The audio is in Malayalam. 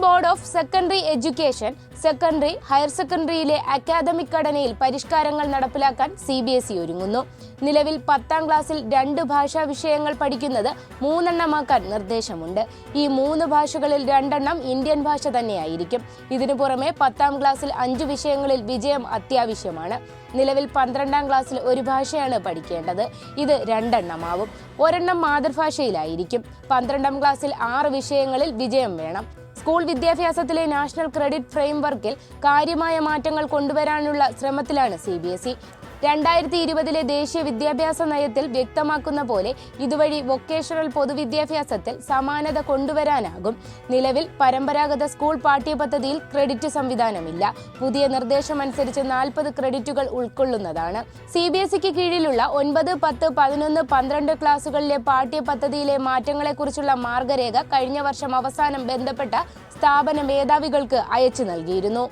Board of secondary education secondary, higher സെക്കൻഡറിയിലെ അക്കാദമിക് ഘടനയിൽ പരിഷ്കാരങ്ങൾ നടപ്പിലാക്കാൻ CBSE ഒരുങ്ങുന്നു. നിലവിൽ 10ാം ക്ലാസ്സിൽ 2 ഭാഷാ വിഷയങ്ങൾ പഠിക്കുന്നത് 3 എണ്ണമാക്കാൻ നിർദ്ദേശമുണ്ട്. ഈ 3 ഭാഷകളിൽ 2 എണ്ണം ഇന്ത്യൻ ഭാഷ തന്നെയായിരിക്കും. ഇതിനു പുറമെ 10ാം ക്ലാസ്സിൽ 5 വിഷയങ്ങളിൽ വിജയം അത്യാവശ്യമാണ്. നിലവിൽ 12ാം ക്ലാസ്സിൽ 1 ഭാഷയാണ് പഠിക്കേണ്ടത്. ഇത് 2 എണ്ണമാവും. ഒരെണ്ണം മാതൃഭാഷയിലായിരിക്കും. 12ാം ക്ലാസ്സിൽ 6 വിഷയങ്ങളിൽ വിജയം വേണം. സ്കൂൾ വിദ്യാഭ്യാസത്തിലെ നാഷണൽ ക്രെഡിറ്റ് ഫ്രെയിംവർക്കിൽ കാര്യമായ മാറ്റങ്ങൾ കൊണ്ടുവരാനുള്ള ശ്രമത്തിലാണ് CBSE. 2020 ദേശീയ വിദ്യാഭ്യാസ നയത്തിൽ വ്യക്തമാക്കുന്ന പോലെ ഇതുവഴി വൊക്കേഷണൽ പൊതുവിദ്യാഭ്യാസത്തിൽ സമാനത കൊണ്ടുവരാനാകും. നിലവിൽ പരമ്പരാഗത സ്കൂൾ പാഠ്യപദ്ധതിയിൽ ക്രെഡിറ്റ് സംവിധാനമില്ല. പുതിയ നിർദ്ദേശമനുസരിച്ച് 40 ക്രെഡിറ്റുകൾ ഉൾക്കൊള്ളുന്നതാണ്. CBSEക്ക് കീഴിലുള്ള 9, 10, 11, 12 ക്ലാസുകളിലെ പാഠ്യപദ്ധതിയിലെ മാറ്റങ്ങളെക്കുറിച്ചുള്ള മാർഗരേഖ കഴിഞ്ഞ വർഷം അവസാനം ബന്ധപ്പെട്ട സ്ഥാപന മേധാവികൾക്ക് അയച്ചു നൽകിയിരുന്നു.